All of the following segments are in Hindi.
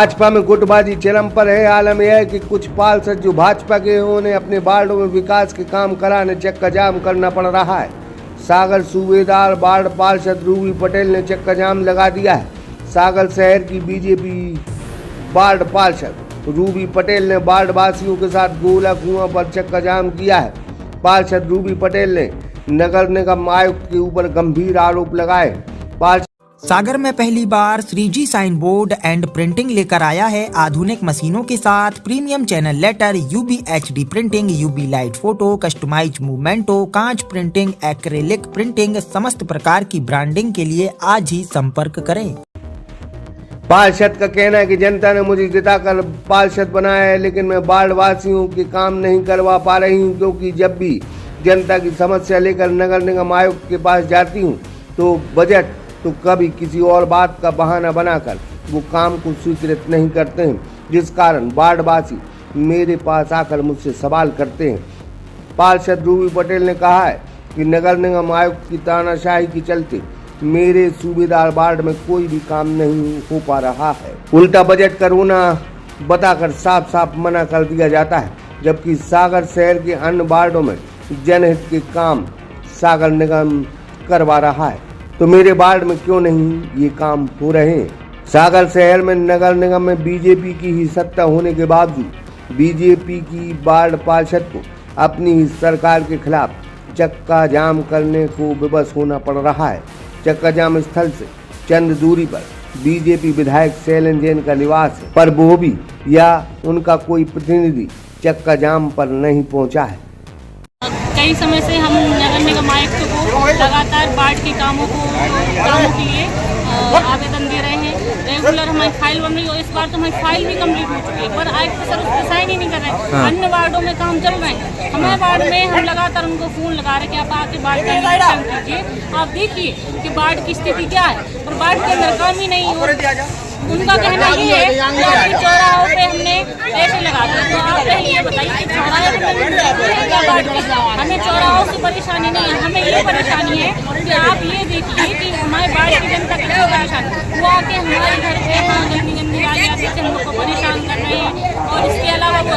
भाजपा में गुटबाजी चरम पर है। आलम यह है कि कुछ पार्षद जो भाजपा के हैं उन्हें अपने वार्डों में विकास के काम कराने चक्का जाम करना पड़ रहा है। सागर सूबेदार वार्ड पार्षद रूबी पटेल ने चक्का जाम लगा दिया है। सागर शहर की बीजेपी वार्ड पार्षद रूबी पटेल ने वार्ड वासियों के साथ गोला कुआं पर चक्का जाम किया है। पार्षद रूबी पटेल ने नगर निगम आयुक्त के ऊपर गंभीर आरोप लगाए। सागर में पहली बार 3G sign board and printing लेकर आया है। आधुनिक मशीनों के साथ premium channel letter, UV HD printing, UV light photo, customise मूवमेंटो, कांच प्रिंटिंग, एक्रेलिक प्रिंटिंग, समस्त प्रकार की ब्रांडिंग के लिए आज ही संपर्क करें। पार्षद का कहना है कि जनता ने मुझे जिताकर पार्षद बनाया है, लेकिन मैं वार्ड वासियों के काम नहीं करवा पा रही हूँ, क्योंकि जब भी जनता की समस्या लेकर नगर निगम आयुक्त के पास जाती हूँ तो बजट तो कभी किसी और बात का बहाना बनाकर वो काम को स्वीकृत नहीं करते हैं, जिस कारण वार्डवासी मेरे पास आकर मुझसे सवाल करते हैं। पार्षद रूबी पटेल ने कहा है कि नगर निगम आयुक्त की तानाशाही के चलते मेरे सूबेदार वार्ड में कोई भी काम नहीं हो पा रहा है। उल्टा बजट करोना बताकर साफ साफ मना कर दिया जाता है, जबकि सागर शहर के अन्य वार्डों में जनहित के काम सागर निगम करवा रहा है, तो मेरे वार्ड में क्यों नहीं ये काम हो रहे हैं। सागर शहर में नगर निगम में बीजेपी की ही सत्ता होने के बावजूद बीजेपी की वार्ड पार्षद को अपनी ही सरकार के खिलाफ चक्का जाम करने को विवश होना पड़ रहा है। चक्का जाम स्थल से चंद दूरी पर बीजेपी विधायक शैलेंद्र जैन का निवास है, पर वो भी या उनका कोई प्रतिनिधि चक्का जाम पर नहीं पहुंचा है। कई समय से हम नगर निगम आयुक्त को लगातार वार्ड के कामों के लिए आवेदन दे रहे हैं। रेगुलर हमारी फाइल बन रही है और इस बार तो हमारी फाइल भी कंप्लीट हो चुकी है, पर आयुक्त सर उस पर साइन ही नहीं कर रहे हैं। अन्य वार्डों में काम चल रहे हैं, हमारे वार्ड में हम लगातार उनको फोन लगा रहे हैं कि आप आके वार्ड का निरीक्षण कीजिए, आप देखिए कि वार्ड की स्थिति क्या है, पर वार्ड के अंदर काम ही नहीं हो। उनका कहना ये है कि आपके चौराहों पे हमने ऐसे लगा दिया, तो आप पहले ये बताइए कि चौराहे हमें चौराहों से परेशानी नहीं है, हमें ये परेशानी है कि आप ये देखिए कि हमारे वार्ड की जनता कितनी परेशान है। वो आके हमारे घर पे गंदी गंदी गाली आती है, हम लोग को परेशान कर रहे हैं, और इसके अलावा वो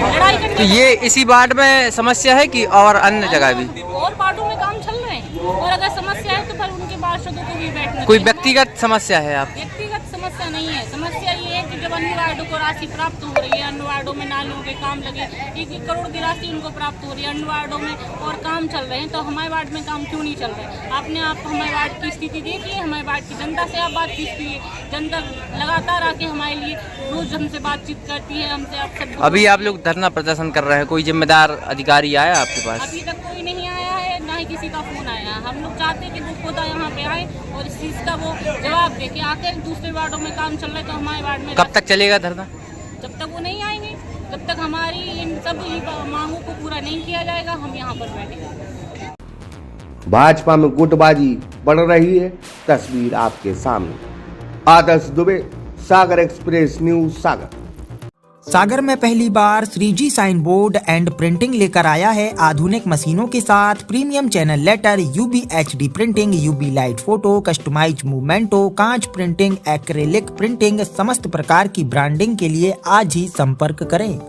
लड़ाई करने। तो ये इसी वार्ड में समस्या है कि और अन्य जगह भी? और वार्डों में काम चल रहे हैं, और अगर समस्या है तो फिर उनके पार्षदों को भी बैठना। कोई व्यक्तिगत समस्या है? आप व्यक्तिगत समस्या नहीं है, समस्या ये है कि जब अन्य वार्डों को राशि प्राप्त हो रही है, अन्य वार्डों में नालियों के काम लगे, 1-1 करोड़ की राशि उनको प्राप्त हो रही है, अन्य वार्डों में और काम चल रहे हैं, तो हमारे वार्ड में काम क्यों नहीं चल रहे? आपने आप हमारे वार्ड की स्थिति देखिए, हमारे वार्ड की जनता से आप बात कीजिए। जनता लगातार आके हमारे लिए रोज हमसे बातचीत करती है, हमसे आप सब। अभी आप लोग धरना प्रदर्शन कर रहे हैं, कोई जिम्मेदार अधिकारी आया आपके पास? अभी तक कोई नहीं आया है, ना ही किसी का फोन आया। हम लोग चाहते हैं कि वो खुद यहाँ पे आए और इस चीज़ का वो जवाब दे कि आकर दूसरे वार्डों में काम चल रहा है तो हमारे वार्ड में कब तक चलेगा धरना? जब तक वो नहीं आएंगे, जब तक हमारी इन सब मांगों को पूरा नहीं किया जाएगा, हम यहाँ पर बैठेंगे। भाजपा में गुटबाजी बढ़ रही है, तस्वीर आपके सामने। Adarsh Dubey, Sagar Express News, Sagar. सागर में पहली बार 3G sign board and printing लेकर आया है। आधुनिक मशीनों के साथ premium channel letter, UV HD printing, UV light photo, customise मूवमेंटो, कांच प्रिंटिंग, एक्रेलिक प्रिंटिंग, समस्त प्रकार की ब्रांडिंग के लिए आज ही संपर्क करें।